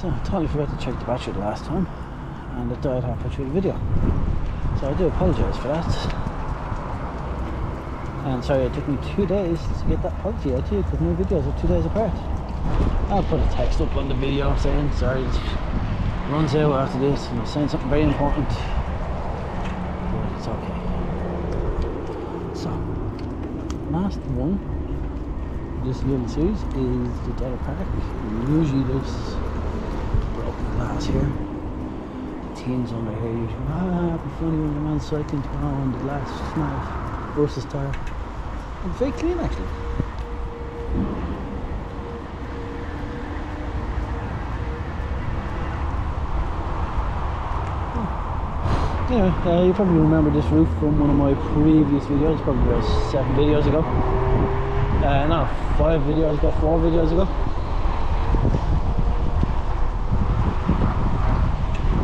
So I totally forgot to check the battery the last time, and it died halfway through the video. So I do apologise for that. And sorry, it took me 2 days to get that apology out to you because my videos are 2 days apart. I'll put a text up on the video saying sorry, it runs out after this and I'm saying something very important. But it's okay. So, last one of this little series is the Dodder Park. And usually there's broken glass here. Teens under here usually, it'd be funny when the man's cycling tomorrow and the glass smashed, burst his tire. It's very clean actually. Anyway, you probably remember this roof from one of my previous videos, probably about 7 videos ago. No, 5 videos ago, 4 videos ago.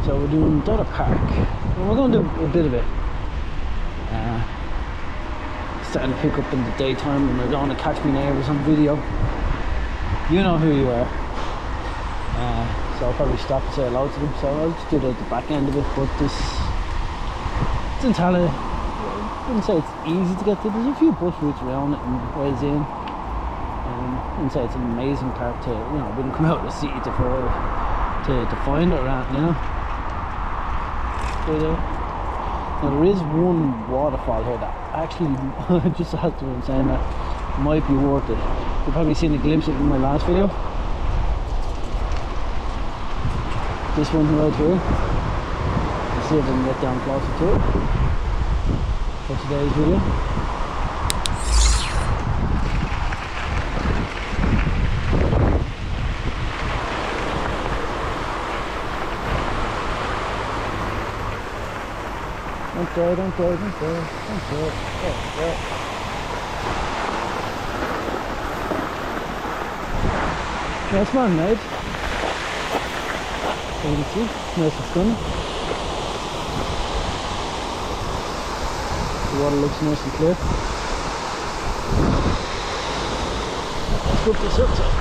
So we're doing Dodder Park, and we're going to do a bit of it. Starting to pick up in the daytime when they're going to catch me neighbours on video. You know who you are. So I'll probably stop and say hello to them. So I'll just do it at the back end of it, but this... It's in Tallaght. I wouldn't say it's easy to get to. There's a few bus routes around it and ways in. I wouldn't say it's an amazing park to, you know, wouldn't come out of the city to find it around, you know. But now there is one waterfall here that actually, just as to what I'm saying, that might be worth it. You've probably seen a glimpse of it in my last video. This one right here. Let's see if I can get down closer to it for today's video. Don't go. Yeah, it's man made. So you can see, nice and sunny. The water looks nice and clear. Let's go up this up top.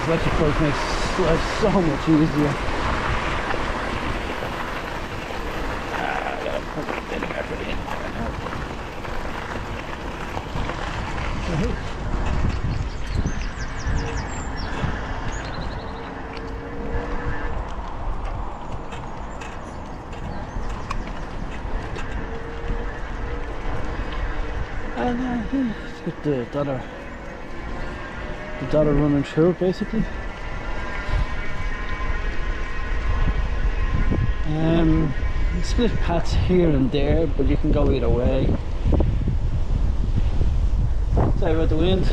Electric bike makes life so much easier. I gotta put a bit of effort in there now. And let's get the Dodder running through basically. Split paths here and there, but you can go either way. Sorry about the wind.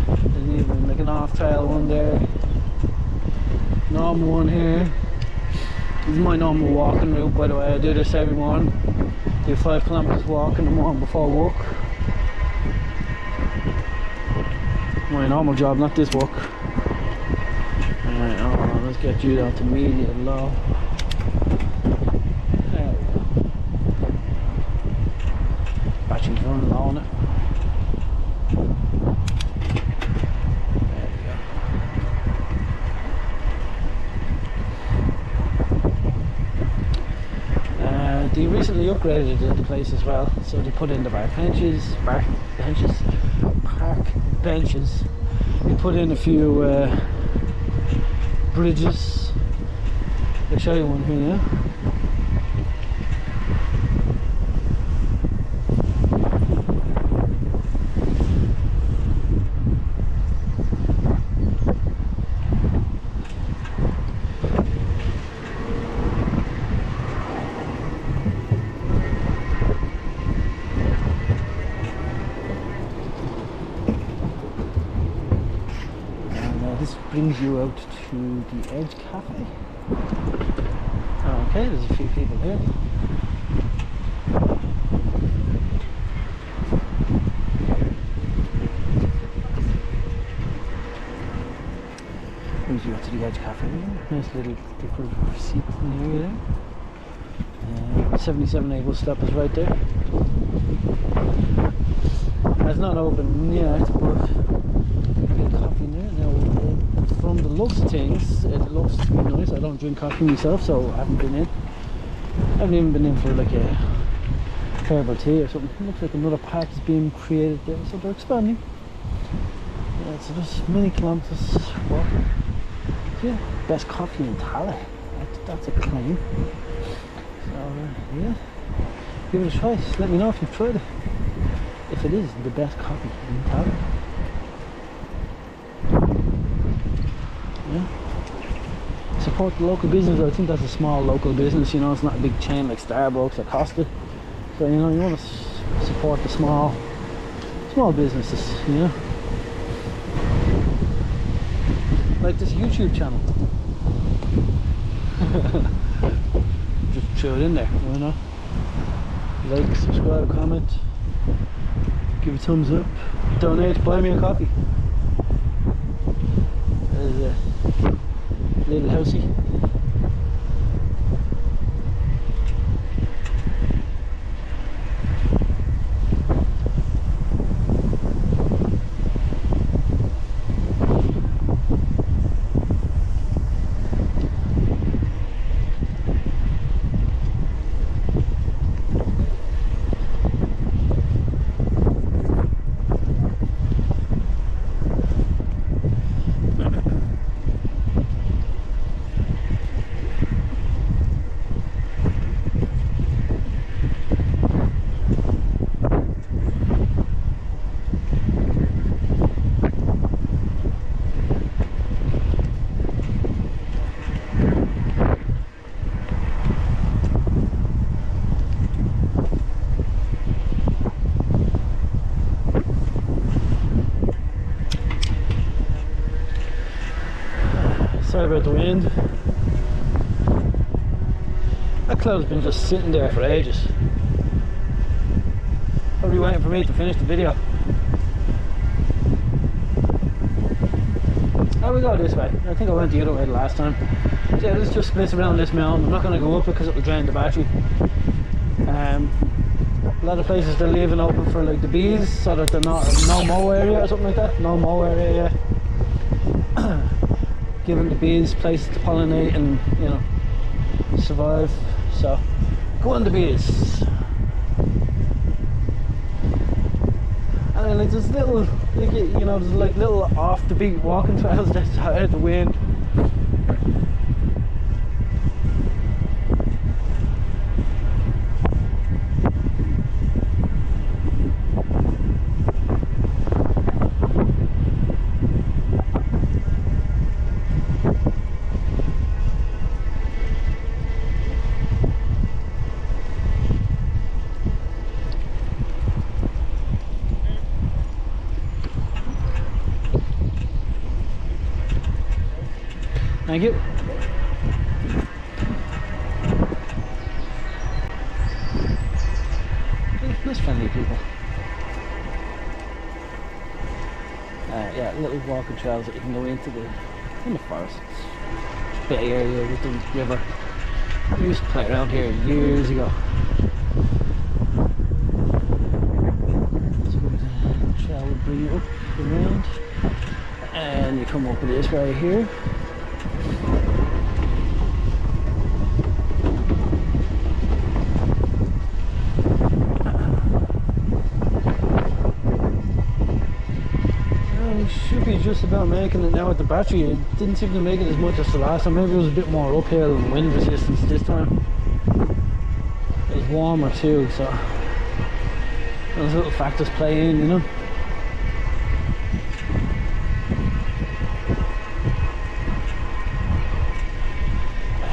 There's even like an off-trail one there. Normal one here. This is my normal walking route, by the way. I do this every morning. Do 5 kilometers walk in the morning before work. My normal job, not this walk. Alright, let's get you down to medium low. There we go. Battery's running low on it. There we go. They recently upgraded the place as well, so they put in the park benches. They put in a few bridges. I'll show you one here now. Brings you out to the Edge Cafe. Okay, there's a few people here. Brings you out to the Edge Cafe. Nice little different seats in the area there. 77A bus stop is right there. It's not open yet, but get coffee in there. Now, from the looks of things, it looks to be nice. I don't drink coffee myself, so I haven't been in. I haven't even been in for like a herbal tea or something. It looks like another park is being created there, so they're expanding. Yeah, so there's many kilometers walking. Yeah, best coffee in Tallaght. That's a claim. So yeah, give it a try. Just let me know if you've tried it. If it is the best coffee in Tallaght. Yeah. Support the local business. I think that's a small local business, you know, it's not a big chain like Starbucks or Costa. So, you know, you want to support the small businesses, you know. Like this YouTube channel. Just throw it in there, why not? Like, subscribe, comment, give a thumbs up, donate, buy me a coffee. There's a little housey. Sorry about the wind. That cloud's been just sitting there for ages. Probably waiting for me to finish the video. Oh, we go this way. I think I went the other way the last time. So yeah, this just splits around this mountain. I'm not going to go up because it will drain the battery. A lot of places they're leaving open for like the bees, so that they're not no mow area or something like that. No mow area, yeah. Giving the bees places to pollinate and, you know, survive. So go on the bees. And then like there's little, like, you know, there's like little off the beat walking trails that's out of the wind. Thank you. Nice friendly people. Yeah, little walking trails that you can go into the forest. Bay area with the river. We used to play around here years ago. So the trail will bring you up around, and you come up this way here. Should be just about making it now with the battery. It didn't seem to make it as much as the last time. Maybe it was a bit more uphill and wind resistance this time. It was warmer too, so those little factors play in, you know.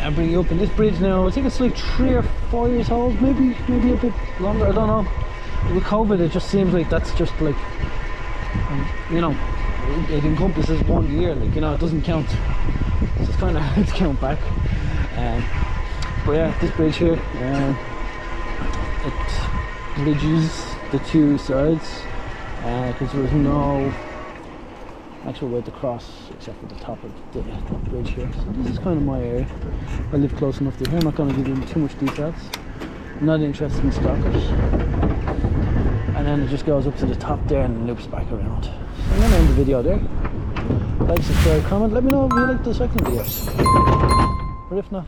I'll bring you up in this bridge now. I think it's like 3 or 4 years old, maybe a bit longer, I don't know. With COVID it just seems like that's just like, you know, it encompasses 1 year, like, you know, it doesn't count, so it's kind of hard to count back. But yeah, this bridge here, it bridges the two sides, because there was no actual way to cross except for the top of the bridge here. So this is kind of my area. I live close enough to here. I'm not going to give you too much details. not interested in stockers. And then it just goes up to the top there and loops back around. I'm going to end the video there. Like, subscribe, comment, let me know if you like the second videos. Or if not,